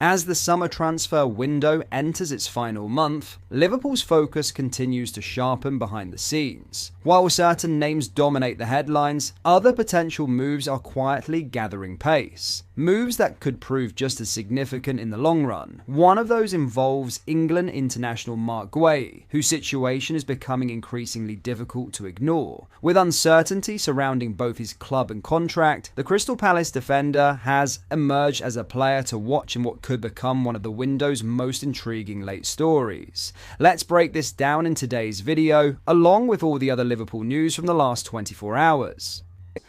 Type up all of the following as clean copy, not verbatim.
As the summer transfer window enters its final month, Liverpool's focus continues to sharpen behind the scenes. While certain names dominate the headlines, other potential moves are quietly gathering pace. Moves that could prove just as significant in the long run. One of those involves England international Marc Guehi, whose situation is becoming increasingly difficult to ignore. With uncertainty surrounding both his club and contract, the Crystal Palace defender has emerged as a player to watch in what could become one of the window's most intriguing late stories. Let's break this down in today's video, along with all the other Liverpool news from the last 24 hours.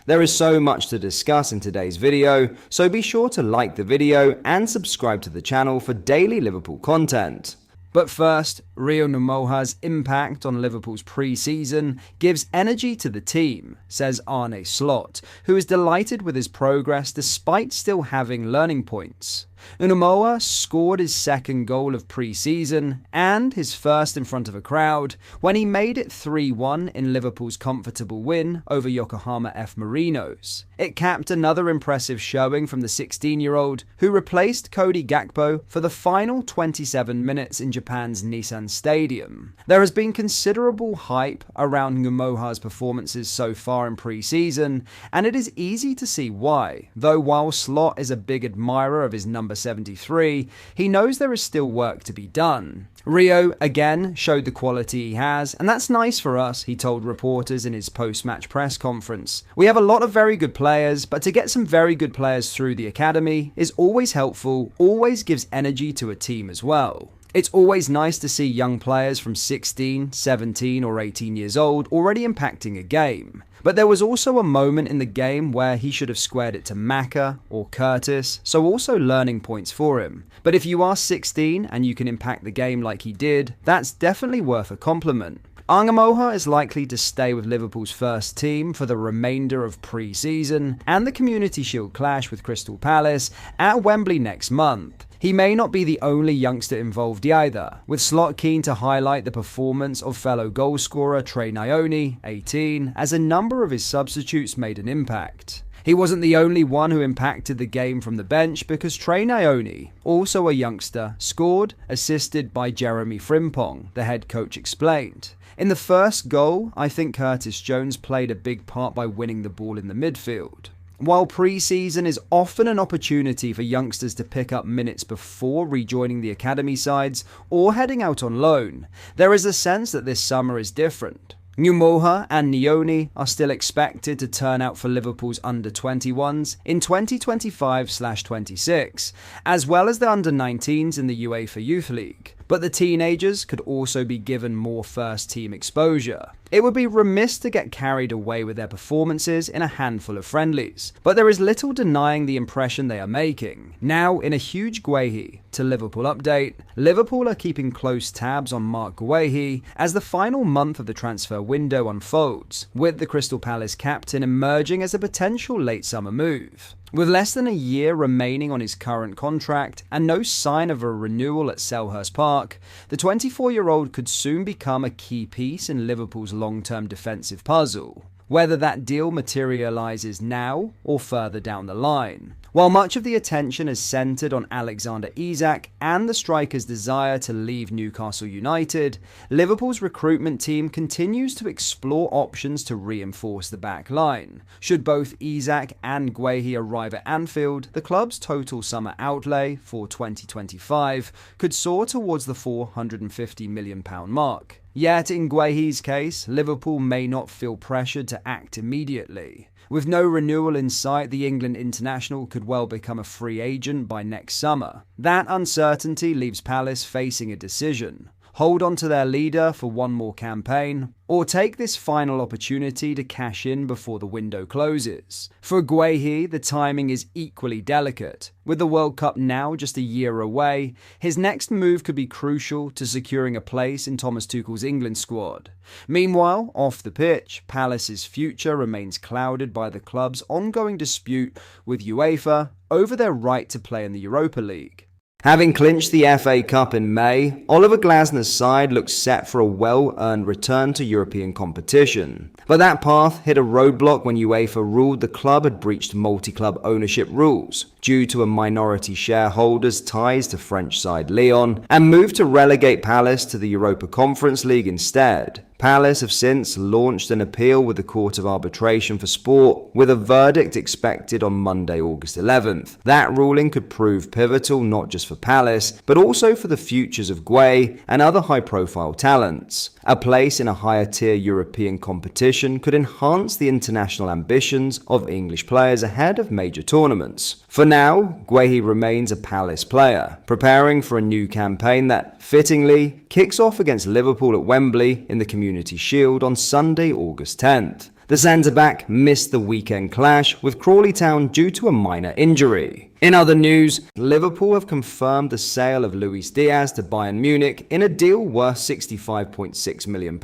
There is so much to discuss in today's video, so be sure to like the video and subscribe to the channel for daily Liverpool content. But first, Rio Numoha's impact on Liverpool's pre-season gives energy to the team, says Arne Slot, who is delighted with his progress despite still having learning points. Numoha scored his second goal of pre-season and his first in front of a crowd when he made it 3-1 in Liverpool's comfortable win over Yokohama F. Marinos. It capped another impressive showing from the 16-year-old, who replaced Cody Gakpo for the final 27 minutes in Japan's Nissan Stadium. There has been considerable hype around Numoha's performances so far in pre-season, and it is easy to see why, though while Slot is a big admirer of his number 73, he knows there is still work to be done. Rio, again, showed the quality he has, and that's nice for us, he told reporters in his post-match press conference. We have a lot of very good players, but to get some very good players through the academy is always helpful, always gives energy to a team as well. It's always nice to see young players from 16, 17 or 18 years old already impacting a game. But there was also a moment in the game where he should have squared it to Maka or Curtis, so also learning points for him. But if you are 16 and you can impact the game like he did, that's definitely worth a compliment. Numoha is likely to stay with Liverpool's first team for the remainder of pre-season and the Community Shield clash with Crystal Palace at Wembley next month. He may not be the only youngster involved either, with Slot keen to highlight the performance of fellow goalscorer Trey Nyoni, 18, as a number of his substitutes made an impact. He wasn't the only one who impacted the game from the bench, because Trey Nyoni, also a youngster, scored, assisted by Jeremy Frimpong, the head coach explained. In the first goal, I think Curtis Jones played a big part by winning the ball in the midfield. While pre-season is often an opportunity for youngsters to pick up minutes before rejoining the academy sides or heading out on loan, there is a sense that this summer is different. Numoha and Nyoni are still expected to turn out for Liverpool's under-21s in 2025/26, as well as the under-19s in the UEFA Youth League. But the teenagers could also be given more first-team exposure. It would be remiss to get carried away with their performances in a handful of friendlies, but there is little denying the impression they are making. Now, in a huge Guehi to Liverpool update, Liverpool are keeping close tabs on Marc Guehi as the final month of the transfer window unfolds, with the Crystal Palace captain emerging as a potential late summer move. With less than a year remaining on his current contract and no sign of a renewal at Selhurst Park, the 24-year-old could soon become a key piece in Liverpool's long-term defensive puzzle, whether that deal materialises now or further down the line. While much of the attention is centred on Alexander Isak and the striker's desire to leave Newcastle United, Liverpool's recruitment team continues to explore options to reinforce the back line. Should both Isak and Guehi arrive at Anfield, the club's total summer outlay for 2025 could soar towards the £450 million mark. Yet in Guehi's case, Liverpool may not feel pressured to act immediately. With no renewal in sight, the England international could well become a free agent by next summer. That uncertainty leaves Palace facing a decision: hold on to their leader for one more campaign, or take this final opportunity to cash in before the window closes. For Guehi, the timing is equally delicate. With the World Cup now just a year away, his next move could be crucial to securing a place in Thomas Tuchel's England squad. Meanwhile, off the pitch, Palace's future remains clouded by the club's ongoing dispute with UEFA over their right to play in the Europa League. Having clinched the FA Cup in May, Oliver Glasner's side looks set for a well-earned return to European competition. But that path hit a roadblock when UEFA ruled the club had breached multi-club ownership rules due to a minority shareholder's ties to French side Lyon, and moved to relegate Palace to the Europa Conference League instead. Palace have since launched an appeal with the Court of Arbitration for Sport, with a verdict expected on Monday, August 11th. That ruling could prove pivotal not just for Palace, but also for the futures of Guehi and other high-profile talents. A place in a higher-tier European competition could enhance the international ambitions of English players ahead of major tournaments. For now, Guehi remains a Palace player, preparing for a new campaign that, fittingly, kicks off against Liverpool at Wembley in the Community Shield on Sunday, August 10th. The centre-back missed the weekend clash with Crawley Town due to a minor injury. In other news, Liverpool have confirmed the sale of Luis Diaz to Bayern Munich in a deal worth £65.6 million,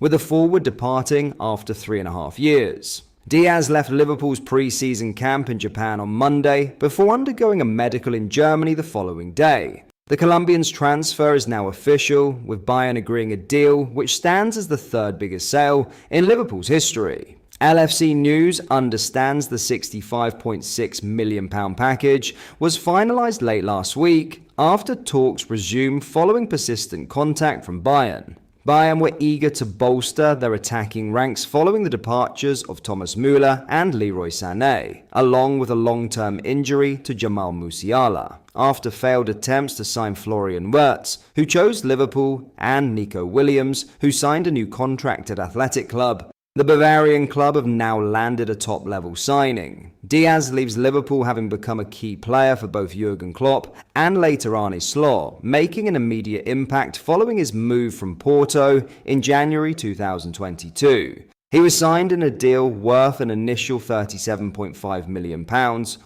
with the forward departing after 3.5 years. Diaz left Liverpool's pre-season camp in Japan on Monday before undergoing a medical in Germany the following day. The Colombian's transfer is now official, with Bayern agreeing a deal which stands as the third biggest sale in Liverpool's history. LFC News understands the £65.6 million package was finalised late last week after talks resumed following persistent contact from Bayern. Bayern were eager to bolster their attacking ranks following the departures of Thomas Müller and Leroy Sané, along with a long-term injury to Jamal Musiala, after failed attempts to sign Florian Wirtz, who chose Liverpool, and Nico Williams, who signed a new contract at Athletic Club. The Bavarian club have now landed a top-level signing. Diaz leaves Liverpool having become a key player for both Jurgen Klopp and later Arne Slot, making an immediate impact following his move from Porto in January 2022. He was signed in a deal worth an initial £37.5 million,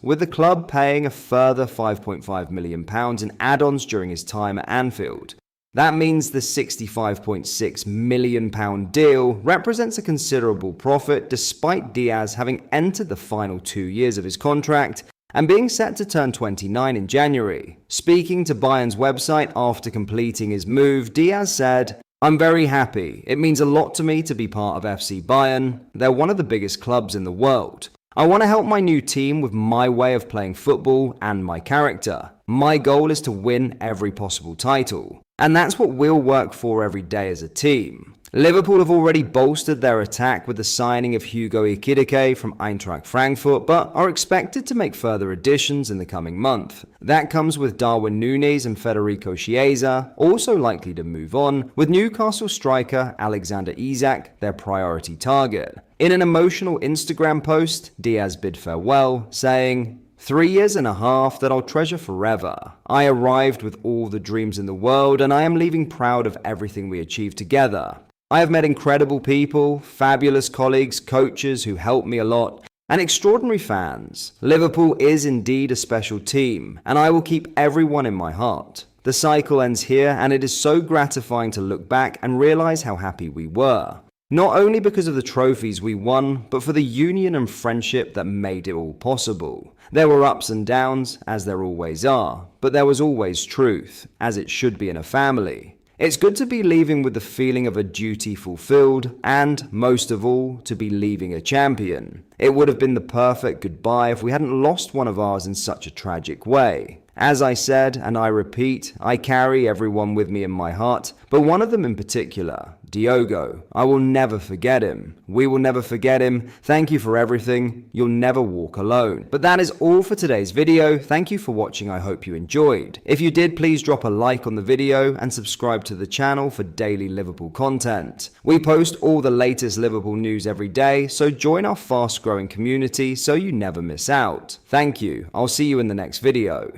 with the club paying a further £5.5 million in add-ons during his time at Anfield. That means the £65.6 million deal represents a considerable profit despite Diaz having entered the final 2 years of his contract and being set to turn 29 in January. Speaking to Bayern's website after completing his move, Diaz said, "I'm very happy. It means a lot to me to be part of FC Bayern. They're one of the biggest clubs in the world. I want to help my new team with my way of playing football and my character. My goal is to win every possible title. And that's what we'll work for every day as a team." Liverpool have already bolstered their attack with the signing of Hugo Ekitike from Eintracht Frankfurt, but are expected to make further additions in the coming month. That comes with Darwin Núñez and Federico Chiesa also likely to move on, with Newcastle striker Alexander Isak their priority target. In an emotional Instagram post, Diaz bid farewell, saying, "3 years and a half that I'll treasure forever. I arrived with all the dreams in the world, and I am leaving proud of everything we achieved together. I have met incredible people, fabulous colleagues, coaches who helped me a lot, and extraordinary fans. Liverpool is indeed a special team, and I will keep everyone in my heart. The cycle ends here, and it is so gratifying to look back and realize how happy we were. Not only because of the trophies we won, but for the union and friendship that made it all possible. There were ups and downs, as there always are, but there was always truth, as it should be in a family. It's good to be leaving with the feeling of a duty fulfilled, and, most of all, to be leaving a champion. It would have been the perfect goodbye if we hadn't lost one of ours in such a tragic way. As I said, and I repeat, I carry everyone with me in my heart, but one of them in particular, Diogo. I will never forget him. We will never forget him. Thank you for everything. You'll never walk alone." But that is all for today's video. Thank you for watching. I hope you enjoyed. If you did, please drop a like on the video and subscribe to the channel for daily Liverpool content. We post all the latest Liverpool news every day, so join our fast-growing community so you never miss out. Thank you. I'll see you in the next video.